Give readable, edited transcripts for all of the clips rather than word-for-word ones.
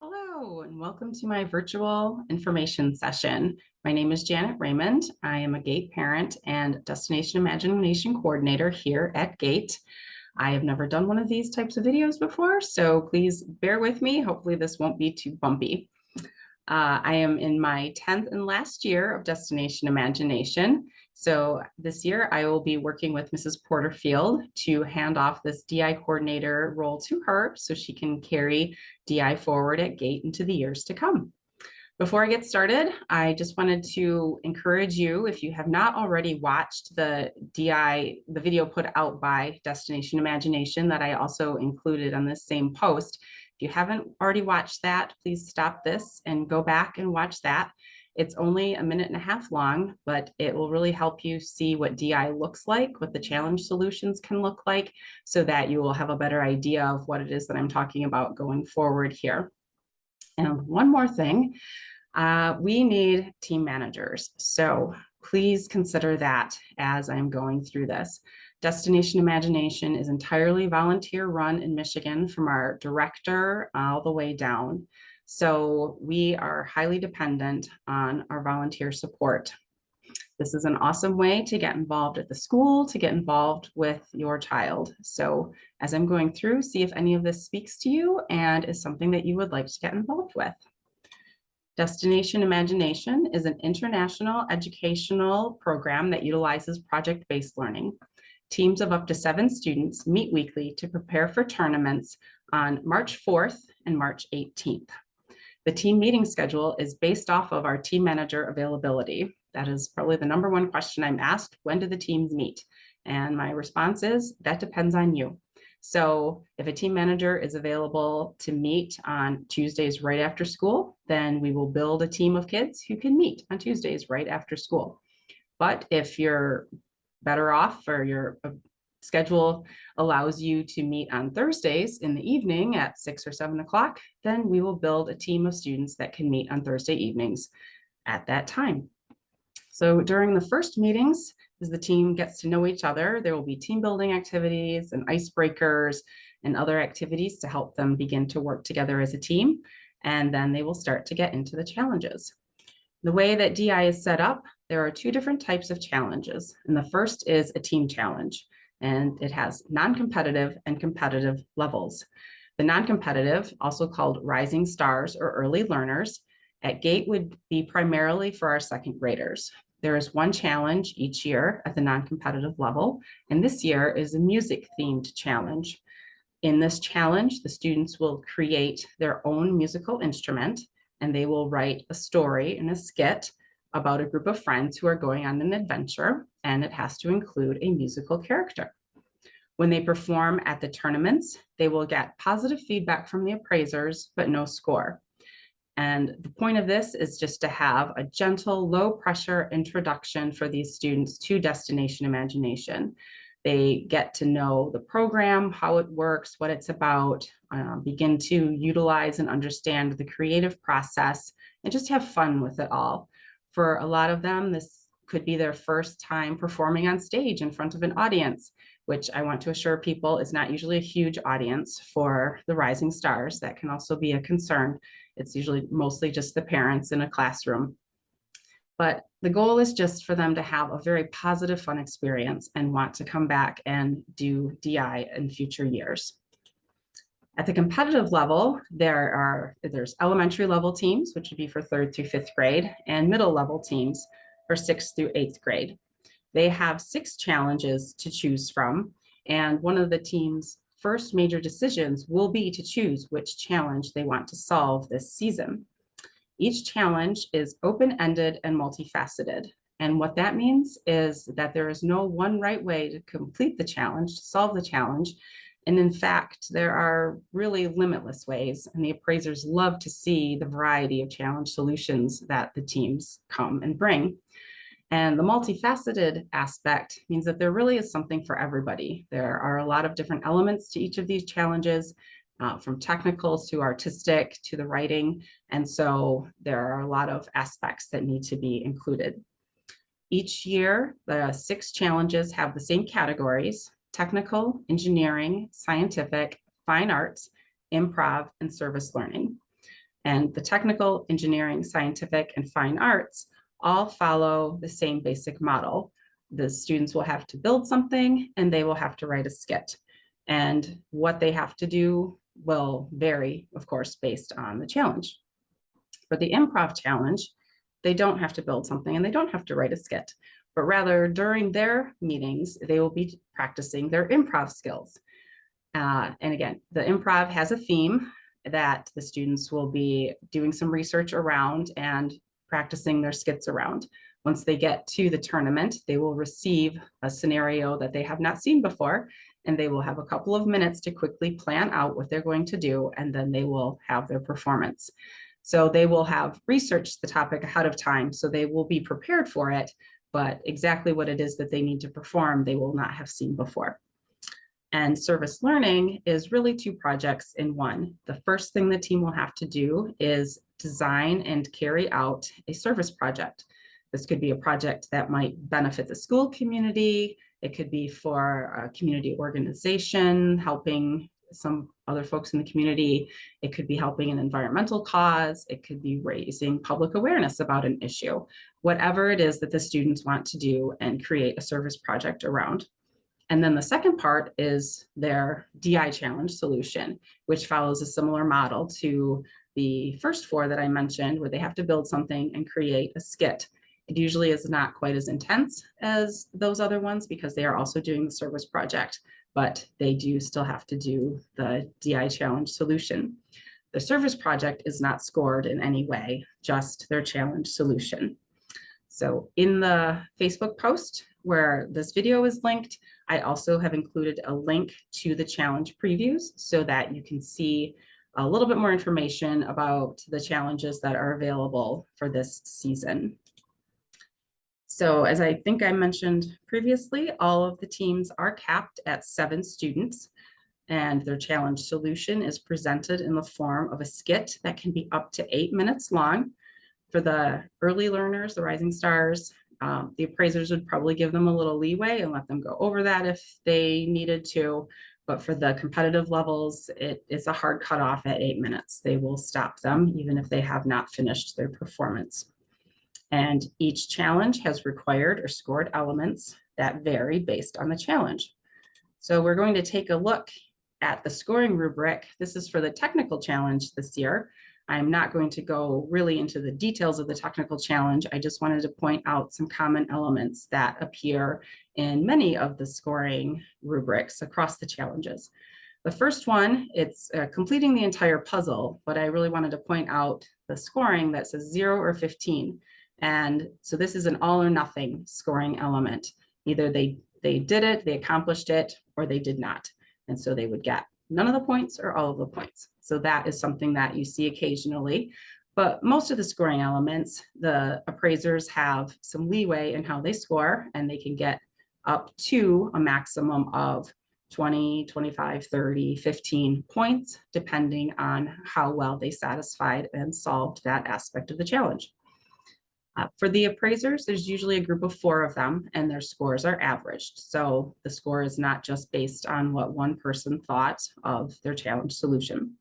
Hello, and welcome to my virtual information session. My name is Janet Raymond. I am a GATE parent and Destination Imagination Coordinator here at GATE. I have never done one of these types of videos before, so please bear with me. Hopefully this won't be too bumpy. I am in my 10th and last year of Destination Imagination. So this year I will be working with Mrs. Porterfield to hand off this DI coordinator role to her so she can carry DI forward at GATE into the years to come. Before I get started, I just wanted to encourage you, if you have not already watched the video put out by Destination Imagination that I also included on this same post. If you haven't already watched that, please stop this and go back and watch that. It's only a minute and a half long, but it will really help you see what DI looks like, what the challenge solutions can look like, so that you will have a better idea of what it is that I'm talking about going forward here. And one more thing, we need team managers. So please consider that as I'm going through this. Destination Imagination is entirely volunteer run in Michigan from our director all the way down. So we are highly dependent on our volunteer support. This is an awesome way to get involved at the school, to get involved with your child. So as I'm going through, see if any of this speaks to you and is something that you would like to get involved with. Destination Imagination is an international educational program that utilizes project-based learning. Teams of up to 7 students meet weekly to prepare for tournaments on March 4th and March 18th. The team meeting schedule is based off of our team manager availability. That is probably the number one question I'm asked: when do the teams meet? And my response is, that depends on you. So if a team manager is available to meet on Tuesdays right after school, then we will build a team of kids who can meet on Tuesdays right after school. But if you're better off, or your schedule allows you to meet on Thursdays in the evening at 6 or 7 o'clock, then we will build a team of students that can meet on Thursday evenings at that time. So during the first meetings, as the team gets to know each other, there will be team building activities and icebreakers and other activities to help them begin to work together as a team. And then they will start to get into the challenges. The way that DI is set up, there are 2 different types of challenges. And the first is a team challenge, and it has non-competitive and competitive levels. The non-competitive, also called Rising Stars or Early Learners, at GATE would be primarily for our second graders. There is one challenge each year at the non-competitive level, and this year is a music-themed challenge. In this challenge, the students will create their own musical instrument, and they will write a story and a skit about a group of friends who are going on an adventure, and it has to include a musical character. When they perform at the tournaments, they will get positive feedback from the appraisers, but no score. And the point of this is just to have a gentle, low pressure introduction for these students to Destination Imagination. They get to know the program, how it works, what it's about, begin to utilize and understand the creative process, and just have fun with it all. For a lot of them, this could be their first time performing on stage in front of an audience, which I want to assure people is not usually a huge audience for the Rising Stars. That can also be a concern. It's usually mostly just the parents in a classroom. But the goal is just for them to have a very positive, fun experience and want to come back and do DI in future years. At the competitive level, there's elementary level teams, which would be for 3rd through 5th grade, and middle level teams for 6th through 8th grade. They have 6 challenges to choose from, and one of the team's first major decisions will be to choose which challenge they want to solve this season. Each challenge is open-ended and multifaceted. And what that means is that there is no one right way to complete the challenge, to solve the challenge. And in fact, there are really limitless ways, and the appraisers love to see the variety of challenge solutions that the teams come and bring. And the multifaceted aspect means that there really is something for everybody. There are a lot of different elements to each of these challenges, from technical to artistic to the writing. And so there are a lot of aspects that need to be included. Each year, the 6 challenges have the same categories: technical, engineering, scientific, fine arts, improv, and service learning. And the technical, engineering, scientific, and fine arts all follow the same basic model. The students will have to build something and they will have to write a skit. And what they have to do will vary, of course, based on the challenge. For the improv challenge, they don't have to build something and they don't have to write a skit, but rather during their meetings, they will be practicing their improv skills. And again, the improv has a theme that the students will be doing some research around and practicing their skits around. Once they get to the tournament, they will receive a scenario that they have not seen before, and they will have a couple of minutes to quickly plan out what they're going to do, and then they will have their performance. So they will have researched the topic ahead of time, so they will be prepared for it, but exactly what it is that they need to perform, they will not have seen before. And service learning is really two projects in one. The first thing the team will have to do is design and carry out a service project. This could be a project that might benefit the school community. It could be for a community organization, helping some other folks in the community. It could be helping an environmental cause. It could be raising public awareness about an issue. Whatever it is that the students want to do and create a service project around. And then the second part is their DI challenge solution, which follows a similar model to the first four that I mentioned, where they have to build something and create a skit. It usually is not quite as intense as those other ones because they are also doing the service project, but they do still have to do the DI challenge solution. The service project is not scored in any way, just their challenge solution. So in the Facebook post where this video is linked, I also have included a link to the challenge previews so that you can see a little bit more information about the challenges that are available for this season. So as I think I mentioned previously, all of the teams are capped at 7 students, and their challenge solution is presented in the form of a skit that can be up to 8 minutes long. For the early learners, the rising stars, the appraisers would probably give them a little leeway and let them go over that if they needed to. But for the competitive levels, it's a hard cutoff at 8 minutes. They will stop them even if they have not finished their performance. And each challenge has required or scored elements that vary based on the challenge. So we're going to take a look at the scoring rubric. This is for the technical challenge this year. I'm not going to go really into the details of the technical challenge. I just wanted to point out some common elements that appear in many of the scoring rubrics across the challenges. The first one, it's completing the entire puzzle, but I really wanted to point out the scoring that says 0 or 15. And so this is an all or nothing scoring element. Either they did it, they accomplished it, or they did not. And so they would get none of the points or all of the points. So that is something that you see occasionally. But most of the scoring elements, the appraisers have some leeway in how they score, and they can get up to a maximum of 20, 25, 30, 15 points, depending on how well they satisfied and solved that aspect of the challenge. For the appraisers, there's usually a group of 4 of them, and their scores are averaged. So the score is not just based on what one person thought of their challenge solution.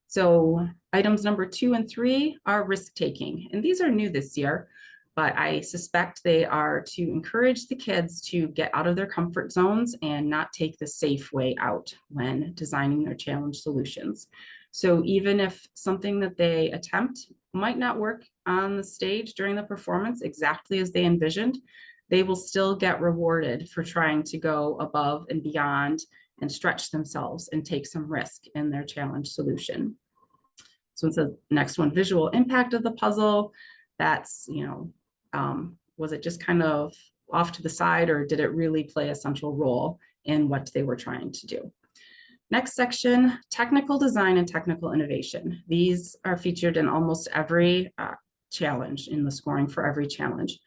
So items number 2 and 3 are risk-taking, and these are new this year, but I suspect they are to encourage the kids to get out of their comfort zones and not take the safe way out when designing their challenge solutions. So even if something that they attempt might not work on the stage during the performance exactly as they envisioned, they will still get rewarded for trying to go above and beyond and stretch themselves and take some risk in their challenge solution. So it's the next one, visual impact of the puzzle. That's, was it just kind of off to the side, or did it really play a central role in what they were trying to do? Next section, technical design and technical innovation. These are featured in almost every challenge in the scoring for every challenge.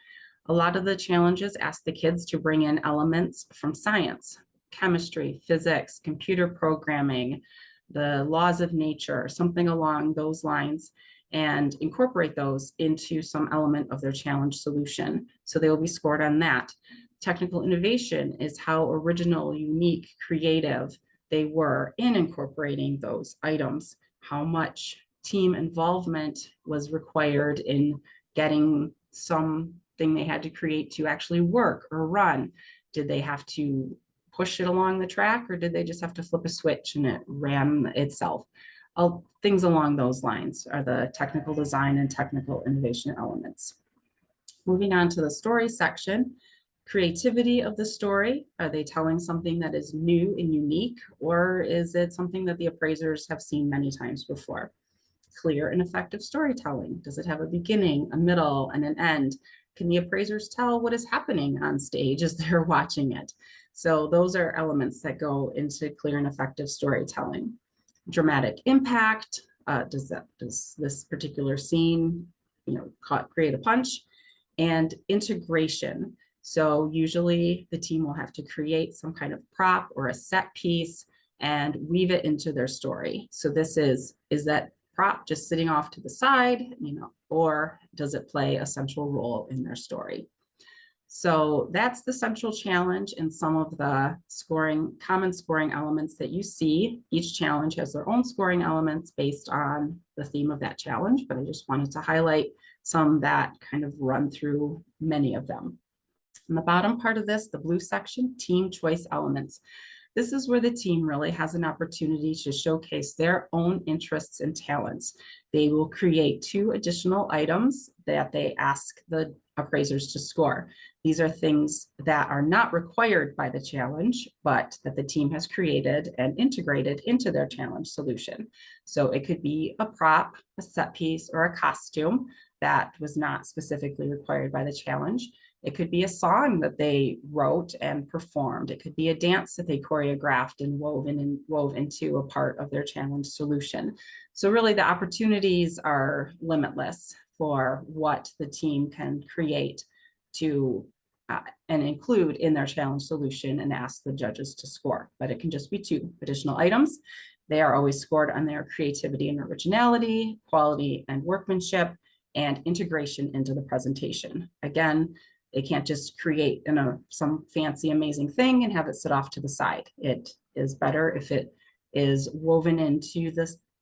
A lot of the challenges ask the kids to bring in elements from science, chemistry, physics, computer programming, the laws of nature, something along those lines, and incorporate those into some element of their challenge solution. So they will be scored on that. Technical innovation is how original, unique, creative they were in incorporating those items, how much team involvement was required in getting something they had to create to actually work or run? Did they have to push it along the track, or did they just have to flip a switch and it ran itself? Things along those lines are the technical design and technical innovation elements. Moving on to the story section, creativity of the story. Are they telling something that is new and unique, or is it something that the appraisers have seen many times before? Clear and effective storytelling. Does it have a beginning, a middle, and an end? Can the appraisers tell what is happening on stage as they're watching it? So those are elements that go into clear and effective storytelling. Dramatic impact. Does this particular scene, create a punch? And integration. So usually the team will have to create some kind of prop or a set piece and weave it into their story. So this is that prop just sitting off to the side, or does it play a central role in their story? So that's the central challenge and some of the common scoring elements that you see. Each challenge has their own scoring elements based on the theme of that challenge, but I just wanted to highlight some that kind of run through many of them. In the bottom part of this, the blue section, team choice elements. This is where the team really has an opportunity to showcase their own interests and talents. They will create 2 additional items that they ask the appraisers to score. These are things that are not required by the challenge, but that the team has created and integrated into their challenge solution. So it could be a prop, a set piece, or a costume that was not specifically required by the challenge. It could be a song that they wrote and performed. It could be a dance that they choreographed and wove into a part of their challenge solution. So really the opportunities are limitless for what the team can create to and include in their challenge solution and ask the judges to score. But it can just be 2 additional items. They are always scored on their creativity and originality, quality and workmanship, and integration into the presentation. Again, they can't just create some fancy, amazing thing and have it sit off to the side. It is better if it is woven into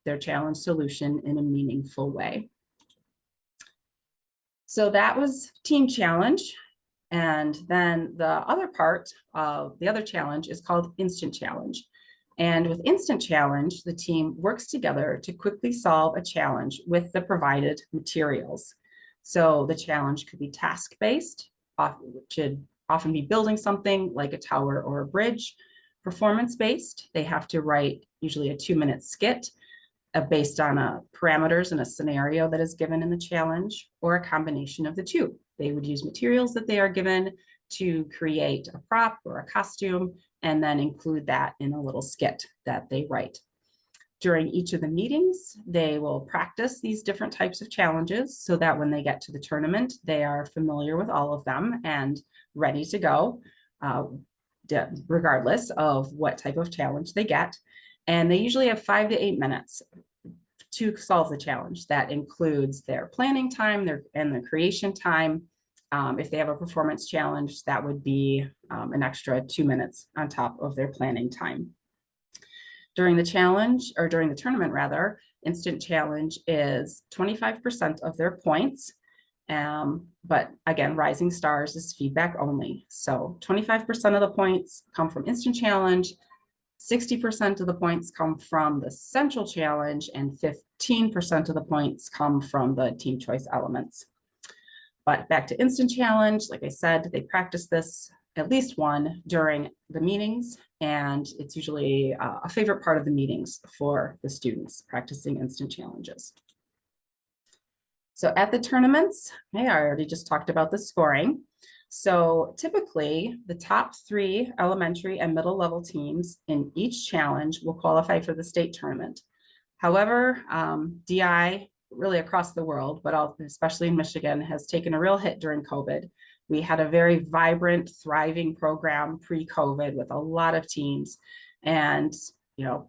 their challenge solution in a meaningful way. So that was team challenge. And then the other part of the other challenge is called instant challenge. And with instant challenge, the team works together to quickly solve a challenge with the provided materials. So the challenge could be task-based, which should often be building something like a tower or a bridge. Performance-based, they have to write usually a 2-minute skit based on parameters and a scenario that is given in the challenge, or a combination of the 2. They would use materials that they are given to create a prop or a costume, and then include that in a little skit that they write. During each of the meetings, they will practice these different types of challenges so that when they get to the tournament, they are familiar with all of them and ready to go, regardless of what type of challenge they get. And they usually have 5 to 8 minutes to solve the challenge. That includes their planning time and their creation time. If they have a performance challenge, that would be an extra 2 minutes on top of their planning time. During the challenge, or during the tournament rather, instant challenge is 25% of their points. But again, Rising Stars is feedback only. So 25% of the points come from instant challenge, 60% of the points come from the central challenge, and 15% of the points come from the team choice elements. But back to instant challenge, like I said, they practice this at least one during the meetings, and it's usually a favorite part of the meetings for the students, practicing instant challenges. So at the tournaments, I already just talked about the scoring. So typically the top 3 elementary and middle level teams in each challenge will qualify for the state tournament. However, DI really across the world, but especially in Michigan, has taken a real hit during COVID. We had a very vibrant, thriving program pre-COVID with a lot of teams. And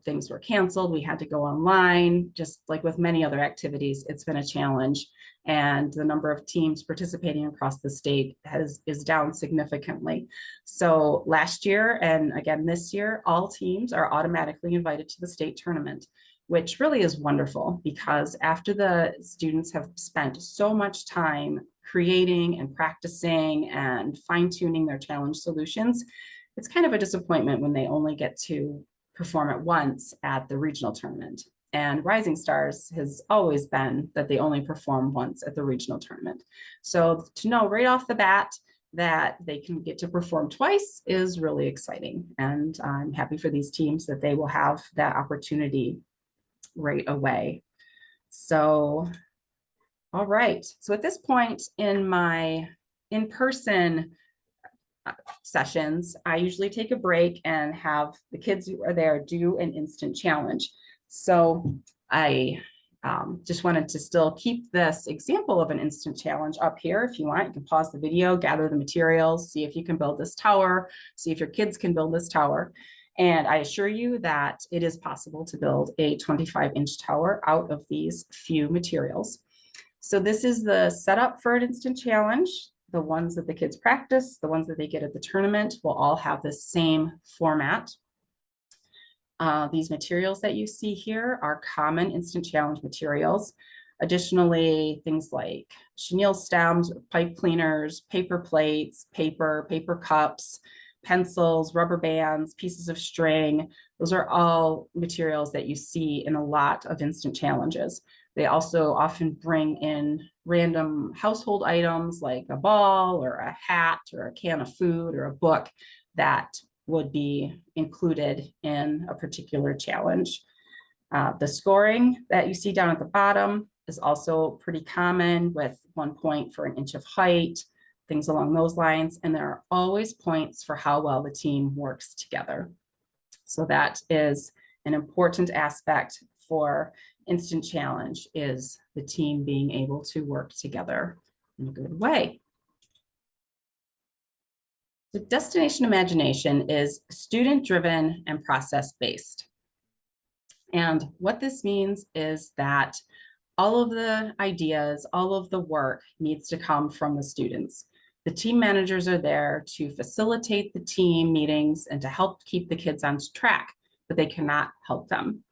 things were canceled. We had to go online. Just like with many other activities, it's been a challenge. And the number of teams participating across the state is down significantly. So last year and again this year, all teams are automatically invited to the state tournament, which really is wonderful because after the students have spent so much time creating and practicing and fine-tuning their challenge solutions, it's kind of a disappointment when they only get to perform it once at the regional tournament. And Rising Stars has always been that they only perform once at the regional tournament. So to know right off the bat that they can get to perform twice is really exciting. And I'm happy for these teams that they will have that opportunity right away. So, all right. So at this point in my in-person sessions, I usually take a break and have the kids who are there do an instant challenge. So I just wanted to still keep this example of an instant challenge up here. If you want, you can pause the video, gather the materials, see if you can build this tower, see if your kids can build this tower. And I assure you that it is possible to build a 25-inch tower out of these few materials. So this is the setup for an instant challenge. The ones that the kids practice, the ones that they get at the tournament will all have the same format. These materials that you see here are common instant challenge materials. Additionally, things like chenille stems, pipe cleaners, paper plates, paper cups, pencils, rubber bands, pieces of string. Those are all materials that you see in a lot of instant challenges. They also often bring in random household items like a ball or a hat or a can of food or a book that would be included in a particular challenge. The scoring that you see down at the bottom is also pretty common, with 1 point for an inch of height, things along those lines. And there are always points for how well the team works together. So that is an important aspect for instant challenge, is the team being able to work together in a good way. The Destination Imagination is student-driven and process-based. And what this means is that all of the ideas, all of the work needs to come from the students. The team managers are there to facilitate the team meetings and to help keep the kids on track, but they cannot help them.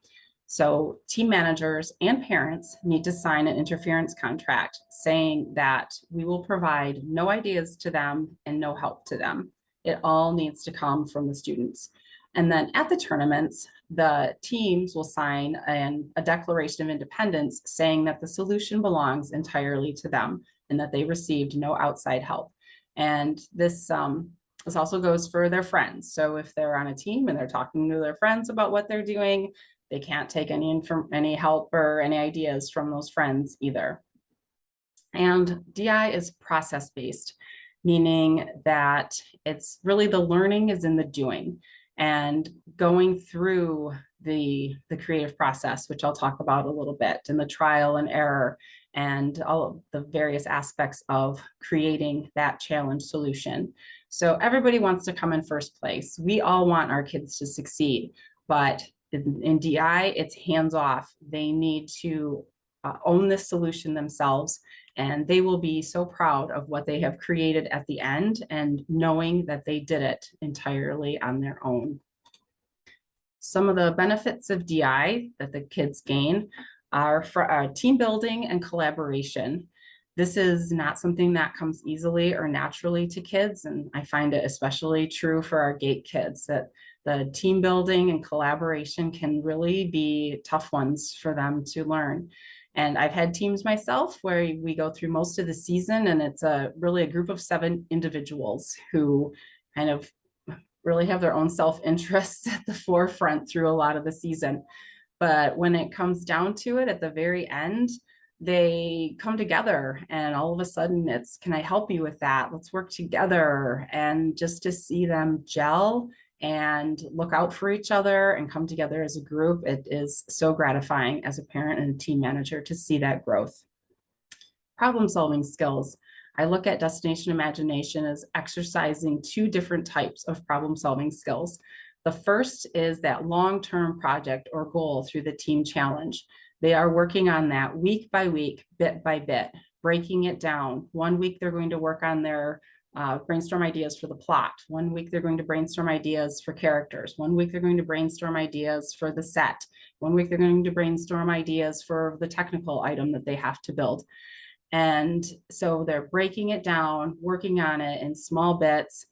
So team managers and parents need to sign an interference contract saying that we will provide no ideas to them and no help to them. It all needs to come from the students. And then at the tournaments, the teams will sign a declaration of independence saying that the solution belongs entirely to them and that they received no outside help. And this also goes for their friends. So if they're on a team and they're talking to their friends about what they're doing, they can't take any help or any ideas from those friends either. And DI is process-based, meaning that it's really the learning is in the doing and going through the creative process, which I'll talk about a little bit, and the trial and error and all of the various aspects of creating that challenge solution. So everybody wants to come in first place. We all want our kids to succeed, but in DI, it's hands-off. They need to own this solution themselves, and they will be so proud of what they have created at the end and knowing that they did it entirely on their own. Some of the benefits of DI that the kids gain are for team building and collaboration. This is not something that comes easily or naturally to kids, and I find it especially true for our GATE kids, that the team building and collaboration can really be tough ones for them to learn. And I've had teams myself where we go through most of the season and it's really a group of 7 individuals who kind of really have their own self-interests at the forefront through a lot of the season. But when it comes down to it, at the very end, they come together and all of a sudden it's, can I help you with that? Let's work together. And just to see them gel and look out for each other and come together as a group, it is so gratifying as a parent and a team manager to see that growth. Problem-solving skills. I look at Destination Imagination as exercising 2 different types of problem-solving skills. The first is that long-term project or goal through the team challenge. They are working on that week by week, bit by bit, breaking it down. One week they're going to work on their brainstorm ideas for the plot. One week they're going to brainstorm ideas for characters. One week they're going to brainstorm ideas for the set. One week they're going to brainstorm ideas for the technical item that they have to build. And so they're breaking it down, working on it in small bits.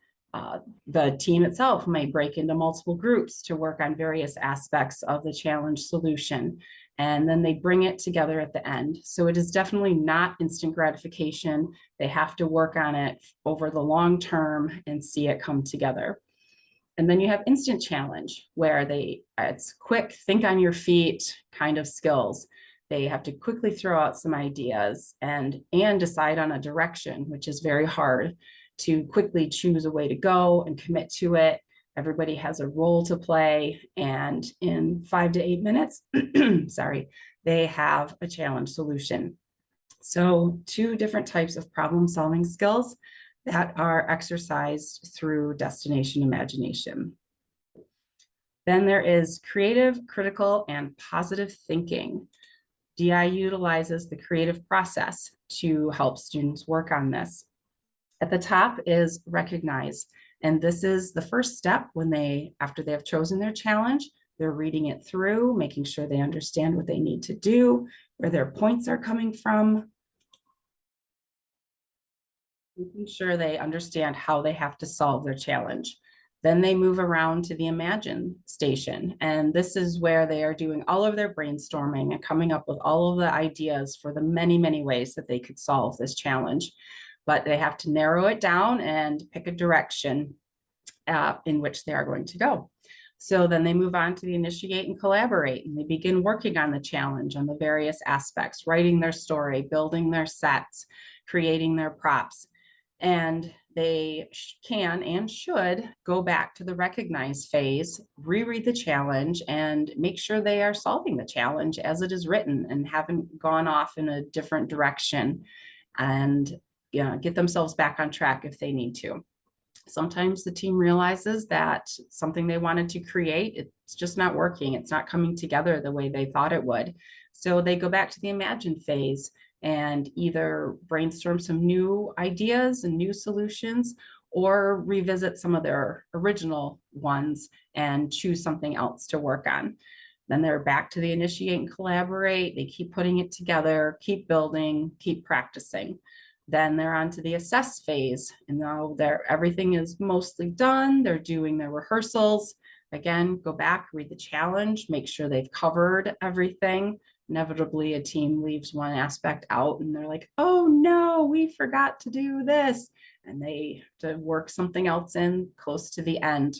The team itself may break into multiple groups to work on various aspects of the challenge solution. And then they bring it together at the end. So it is definitely not instant gratification. They have to work on it over the long term and see it come together. And then you have instant challenge, where it's quick, think on your feet kind of skills. They have to quickly throw out some ideas and decide on a direction, which is very hard, to quickly choose a way to go and commit to it. Everybody has a role to play, and in 5 to 8 minutes, sorry, they have a challenge solution. So 2 different types of problem solving skills that are exercised through destination imagination. Then there is creative, critical, and positive thinking. DI utilizes the creative process to help students work on this. At the top is recognize. And this is the first step when after they have chosen their challenge, they're reading it through, making sure they understand what they need to do, where their points are coming from, making sure they understand how they have to solve their challenge. Then they move around to the imagine station. And this is where they are doing all of their brainstorming and coming up with all of the ideas for the many, many ways that they could solve this challenge. But they have to narrow it down and pick a direction in which they are going to go. So then they move on to the initiate and collaborate, and they begin working on the challenge on the various aspects, writing their story, building their sets, creating their props. And they can and should go back to the recognize phase, reread the challenge, and make sure they are solving the challenge as it is written and haven't gone off in a different direction, and get themselves back on track if they need to. Sometimes the team realizes that something they wanted to create, it's just not working. It's not coming together the way they thought it would. So they go back to the imagine phase and either brainstorm some new ideas and new solutions, or revisit some of their original ones and choose something else to work on. Then they're back to the initiate and collaborate. They keep putting it together, keep building, keep practicing. Then they're on to the assess phase, and now everything is mostly done. They're doing their rehearsals. Again, go back, read the challenge, make sure they've covered everything. Inevitably, a team leaves one aspect out and they're like, oh no, we forgot to do this. And they have to work something else in close to the end.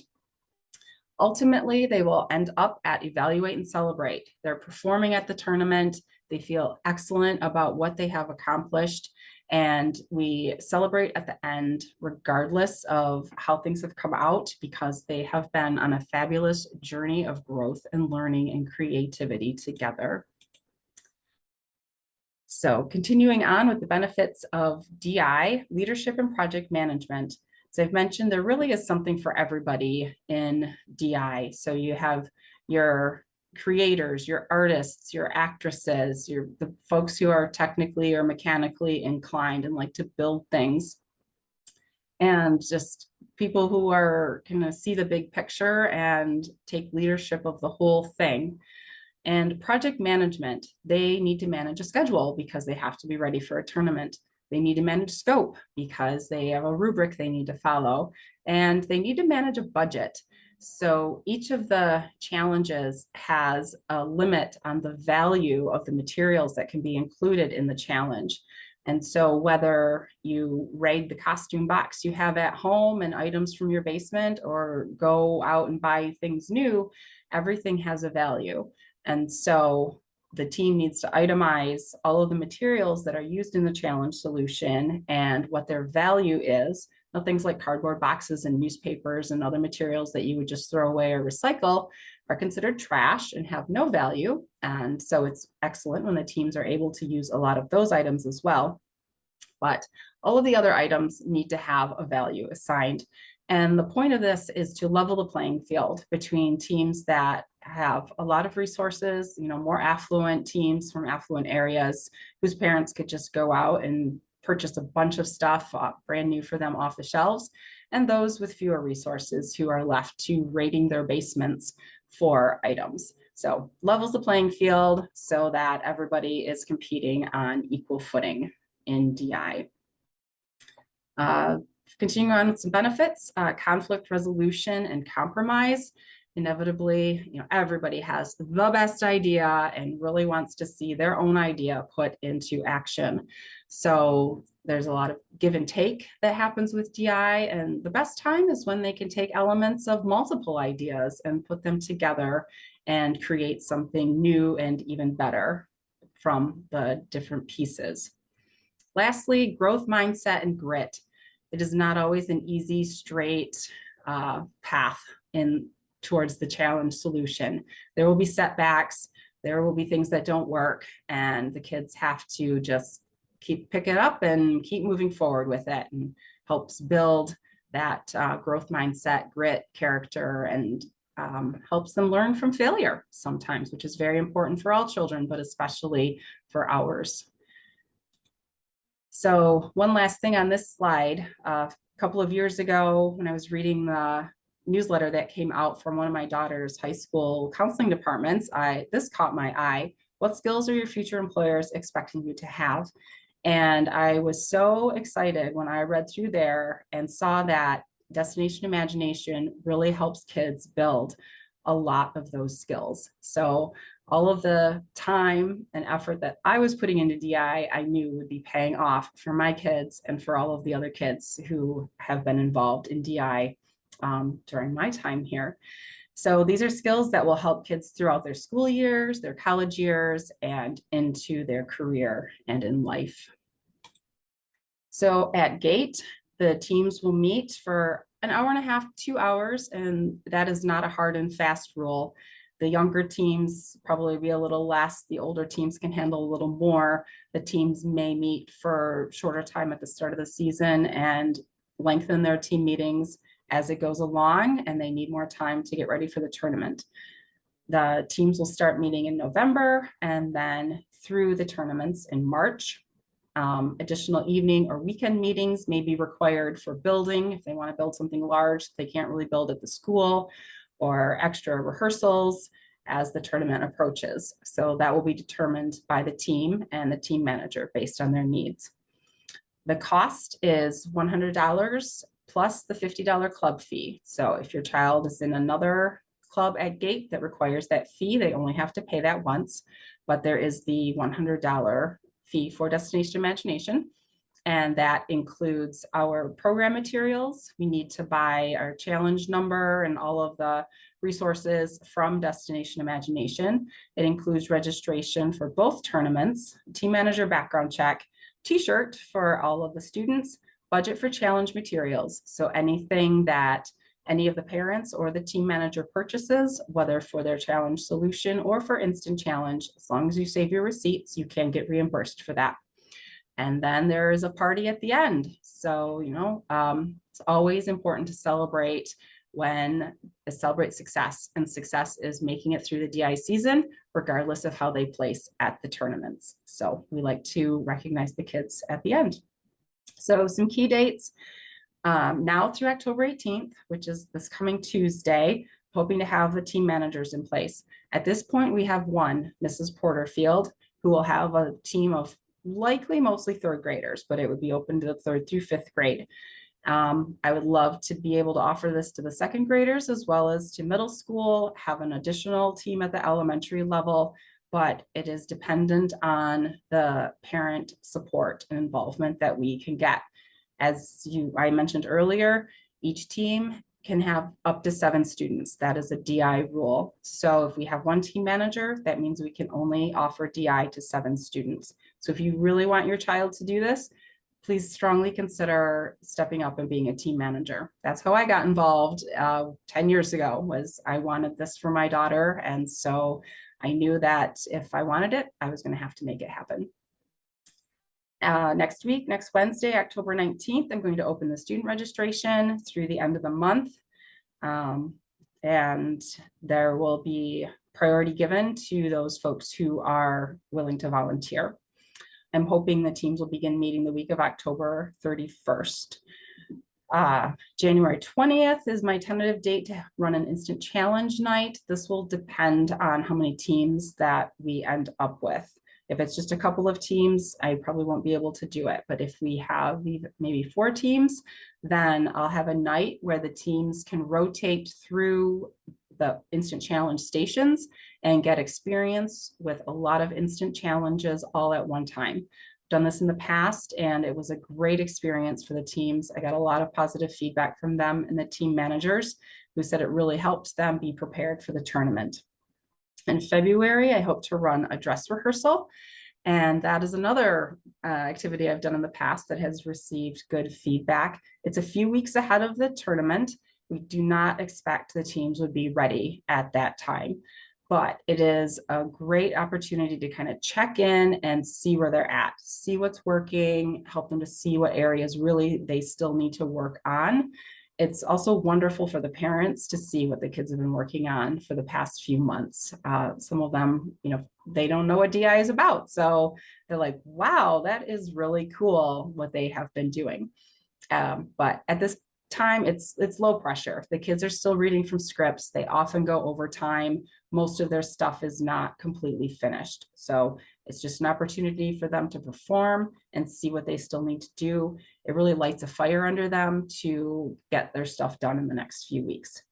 Ultimately, they will end up at evaluate and celebrate. They're performing at the tournament. They feel excellent about what they have accomplished. And we celebrate at the end, regardless of how things have come out, because they have been on a fabulous journey of growth and learning and creativity together. So continuing on with the benefits of DI, leadership and project management. As I've mentioned, there really is something for everybody in DI. So you have your creators, your artists, your actresses, the folks who are technically or mechanically inclined and like to build things, and just people who are going to see the big picture and take leadership of the whole thing. And project management, they need to manage a schedule because they have to be ready for a tournament. They need to manage scope because they have a rubric they need to follow, and they need to manage a budget. So each of the challenges has a limit on the value of the materials that can be included in the challenge. And so whether you raid the costume box you have at home and items from your basement, or go out and buy things new, everything has a value. And so the team needs to itemize all of the materials that are used in the challenge solution and what their value is. Now, things like cardboard boxes and newspapers and other materials that you would just throw away or recycle are considered trash and have no value. And so it's excellent when the teams are able to use a lot of those items as well. But all of the other items need to have a value assigned. And the point of this is to level the playing field between teams that have a lot of resources, more affluent teams from affluent areas whose parents could just go out and purchase a bunch of stuff brand new for them off the shelves, and those with fewer resources who are left to raiding their basements for items. So levels the playing field so that everybody is competing on equal footing in DI. Continuing on with some benefits, conflict resolution and compromise. Inevitably, everybody has the best idea and really wants to see their own idea put into action. So there's a lot of give and take that happens with DI, and the best time is when they can take elements of multiple ideas and put them together and create something new and even better from the different pieces. Lastly, growth mindset and grit. It is not always an easy, straight path towards the challenge solution. There will be setbacks, there will be things that don't work, and the kids have to just pick it up and keep moving forward with it, and helps build that growth mindset, grit, character, and helps them learn from failure sometimes, which is very important for all children, but especially for ours. So one last thing on this slide, a couple of years ago, when I was reading the newsletter that came out from one of my daughter's high school counseling departments, this caught my eye. What skills are your future employers expecting you to have? And I was so excited when I read through there and saw that Destination Imagination really helps kids build a lot of those skills. So all of the time and effort that I was putting into DI, I knew would be paying off for my kids and for all of the other kids who have been involved in DI during my time here. So these are skills that will help kids throughout their school years, their college years, and into their career and in life. So at GATE, the teams will meet for an hour and a half, 2 hours, and that is not a hard and fast rule. The younger teams probably be a little less. The older teams can handle a little more. The teams may meet for shorter time at the start of the season and lengthen their team meetings as it goes along, and they need more time to get ready for the tournament. The teams will start meeting in November and then through the tournaments in March. Additional evening or weekend meetings may be required for building if they want to build something large they can't really build at the school, or extra rehearsals as the tournament approaches. So that will be determined by the team and the team manager based on their needs. The cost is $100 plus the $50 club fee. So if your child is in another club at GATE that requires that fee, they only have to pay that once, but there is the $100 fee for Destination Imagination, and that includes our program materials. We need to buy our challenge number and all of the resources from Destination Imagination. It includes registration for both tournaments, team manager background check, t-shirt for all of the students, budget for challenge materials. So anything that any of the parents or the team manager purchases, whether for their challenge solution or for instant challenge, as long as you save your receipts, you can get reimbursed for that. And then there is a party at the end. So, it's always important to celebrate success, and success is making it through the DI season, regardless of how they place at the tournaments. So we like to recognize the kids at the end. So some key dates. Now through October 18th, which is this coming Tuesday, hoping to have the team managers in place. At this point, we have one, Mrs. Porterfield, who will have a team of likely mostly third graders, but it would be open to the 3rd through 5th grade. I would love to be able to offer this to the 2nd graders as well as to middle school, have an additional team at the elementary level, but it is dependent on the parent support and involvement that we can get. As I mentioned earlier, each team can have up to 7 students. That is a DI rule. So if we have one team manager, that means we can only offer DI to 7 students. So if you really want your child to do this, please strongly consider stepping up and being a team manager. That's how I got involved 10 years ago, was I wanted this for my daughter. And so I knew that if I wanted it, I was going to have to make it happen. Next week, next Wednesday, October 19th, I'm going to open the student registration through the end of the month. And there will be priority given to those folks who are willing to volunteer. I'm hoping the teams will begin meeting the week of October 31st. January 20th is my tentative date to run an instant challenge night. This will depend on how many teams that we end up with. If it's just a couple of teams, I probably won't be able to do it. But if we have maybe 4 teams, then I'll have a night where the teams can rotate through the instant challenge stations and get experience with a lot of instant challenges all at one time. Done this in the past, and it was a great experience for the teams. I got a lot of positive feedback from them and the team managers who said it really helped them be prepared for the tournament. In February, I hope to run a dress rehearsal, and that is another activity I've done in the past that has received good feedback. It's a few weeks ahead of the tournament. We do not expect the teams would be ready at that time, but it is a great opportunity to kind of check in and see where they're at, see what's working, help them to see what areas really they still need to work on. It's also wonderful for the parents to see what the kids have been working on for the past few months. Some of them, they don't know what DI is about. So they're like, wow, that is really cool what they have been doing. But at this time, it's low pressure. The kids are still reading from scripts. They often go overtime. Most of their stuff is not completely finished. So it's just an opportunity for them to perform and see what they still need to do. It really lights a fire under them to get their stuff done in the next few weeks.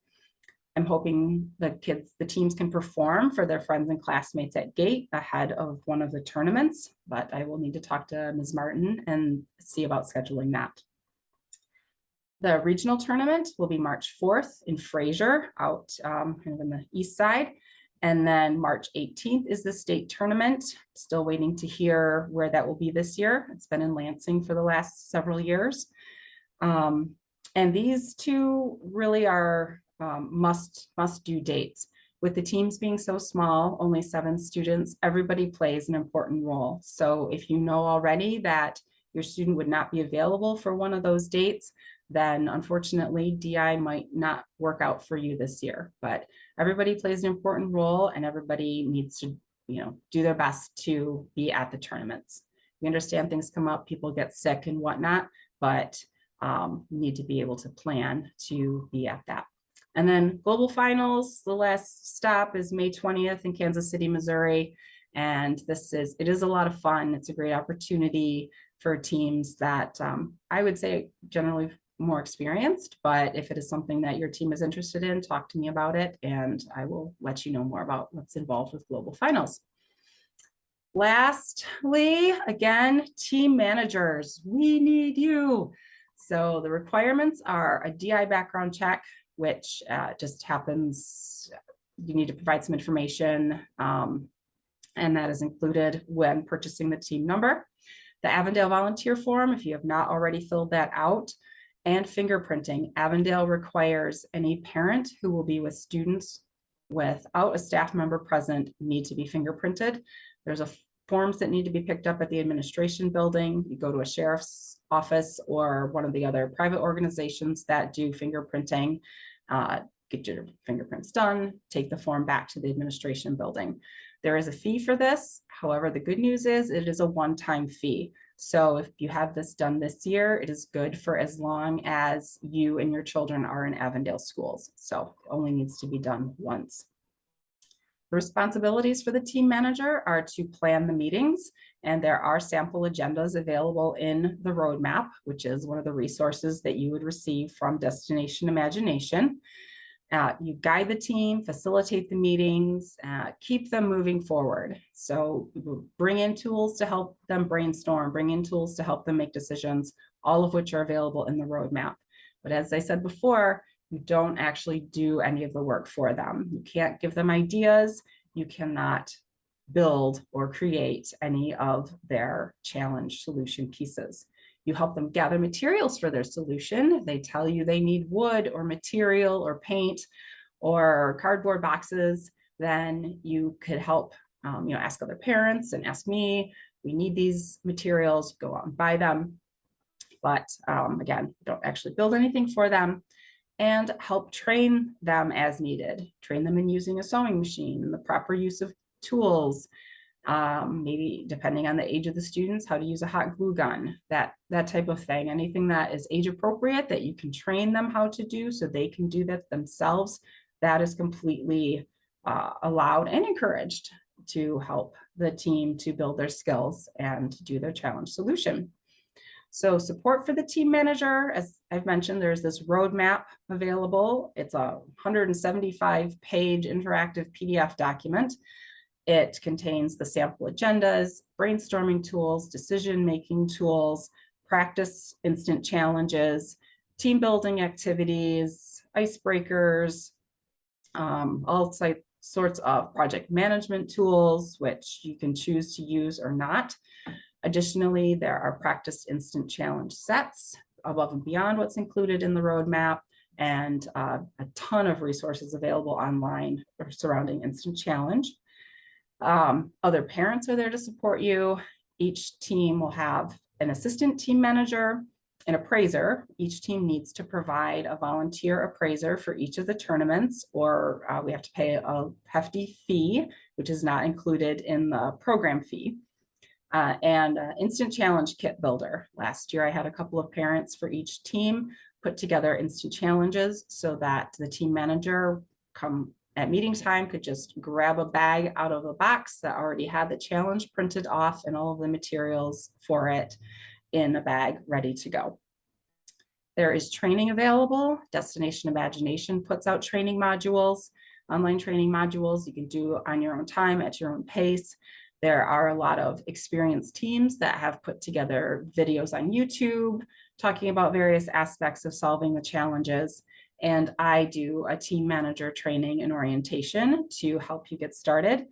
I'm hoping the teams can perform for their friends and classmates at Gate ahead of one of the tournaments, but I will need to talk to Ms. Martin and see about scheduling that. The regional tournament will be March 4th in Fraser, out kind of in the east side. And then March 18th is the state tournament. Still waiting to hear where that will be this year. It's been in Lansing for the last several years. And these two really are must do dates. With the teams being so small, only 7 students, everybody plays an important role. So if you know already that your student would not be available for one of those dates, then unfortunately DI might not work out for you this year. But everybody plays an important role, and everybody needs to, do their best to be at the tournaments. We understand things come up, people get sick and whatnot, but need to be able to plan to be at that. And then global finals, the last stop is May 20th in Kansas City, Missouri. And it is a lot of fun. It's a great opportunity for teams that I would say generally more experienced, but if it is something that your team is interested in, talk to me about it and I will let you know more about what's involved with global finals. Lastly, again, team managers, we need you. So the requirements are a DI background check, which just happens, you need to provide some information, and that is included when purchasing the team number. The Avondale volunteer form, if you have not already filled that out, and fingerprinting. Avondale requires any parent who will be with students without a staff member present need to be fingerprinted. There's forms that need to be picked up at the administration building. You go to a sheriff's office or one of the other private organizations that do fingerprinting, get your fingerprints done, take the form back to the administration building. There is a fee for this. However, the good news is it is a one-time fee. So if you have this done this year, it is good for as long as you and your children are in Avondale schools. So it only needs to be done once. The responsibilities for the team manager are to plan the meetings, and there are sample agendas available in the roadmap, which is one of the resources that you would receive from Destination Imagination. You guide the team, facilitate the meetings, keep them moving forward. So bring in tools to help them brainstorm, bring in tools to help them make decisions, all of which are available in the roadmap. But as I said before, you don't actually do any of the work for them. You can't give them ideas. You cannot build or create any of their challenge solution pieces. You help them gather materials for their solution. They tell you they need wood or material or paint or cardboard boxes, then you could help ask other parents and ask me. We need these materials, go out and buy them. But again, don't actually build anything for them, and help train them as needed. Train them in using a sewing machine and the proper use of tools. Maybe depending on the age of the students, how to use a hot glue gun, that type of thing. Anything that is age appropriate that you can train them how to do so they can do that themselves, that is completely allowed and encouraged to help the team to build their skills and do their challenge solution. So support for the team manager, as I've mentioned, there's this roadmap available. It's a 175-page interactive PDF document. It contains the sample agendas, brainstorming tools, decision-making tools, practice instant challenges, team building activities, icebreakers, all sorts of project management tools, which you can choose to use or not. Additionally, there are practice instant challenge sets above and beyond what's included in the roadmap, and a ton of resources available online surrounding instant challenge. Other parents are there to support you. Each team will have an assistant team manager, an appraiser. Each team needs to provide a volunteer appraiser for each of the tournaments, or we have to pay a hefty fee, which is not included in the program fee. And instant challenge kit builder. Last year, I had a couple of parents for each team put together instant challenges so that the team manager come at meeting time could just grab a bag out of a box that already had the challenge printed off and all of the materials for it in a bag ready to go. There is training available. Destination Imagination puts out training modules, online training modules you can do on your own time at your own pace. There are a lot of experienced teams that have put together videos on YouTube talking about various aspects of solving the challenges. And I do a team manager training and orientation to help you get started.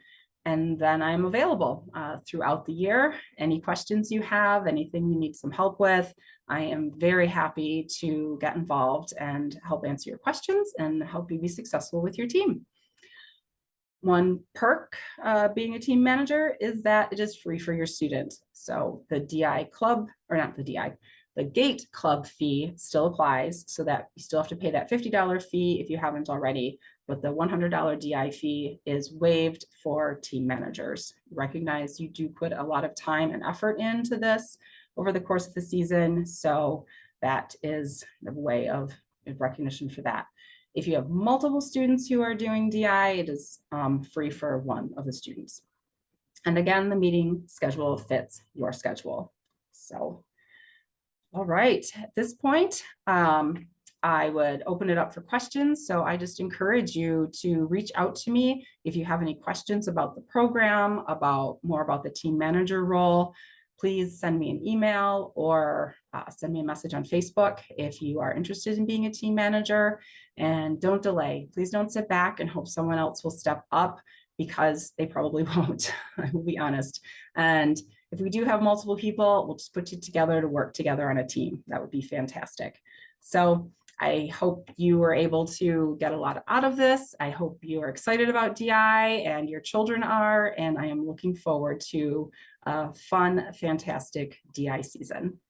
And then I'm available throughout the year. Any questions you have, anything you need some help with, I am very happy to get involved and help answer your questions and help you be successful with your team. One perk being a team manager is that it is free for your student. So the DI club, or not the DI, the GATE club fee still applies, so that you still have to pay that $50 fee if you haven't already, but the $100 DI fee is waived for team managers. Recognize you do put a lot of time and effort into this over the course of the season, so that is a way of recognition for that. If you have multiple students who are doing DI, it is free for one of the students. And again, the meeting schedule fits your schedule. So, all right, at this point, I would open it up for questions. So I just encourage you to reach out to me if you have any questions about the program, more about the team manager role. Please send me an email or send me a message on Facebook if you are interested in being a team manager. And don't delay. Please don't sit back and hope someone else will step up, because they probably won't, I will be honest. And if we do have multiple people, we'll just put you together to work together on a team. That would be fantastic. So I hope you were able to get a lot out of this. I hope you are excited about DI and your children are, and I am looking forward to a fun, fantastic DI season.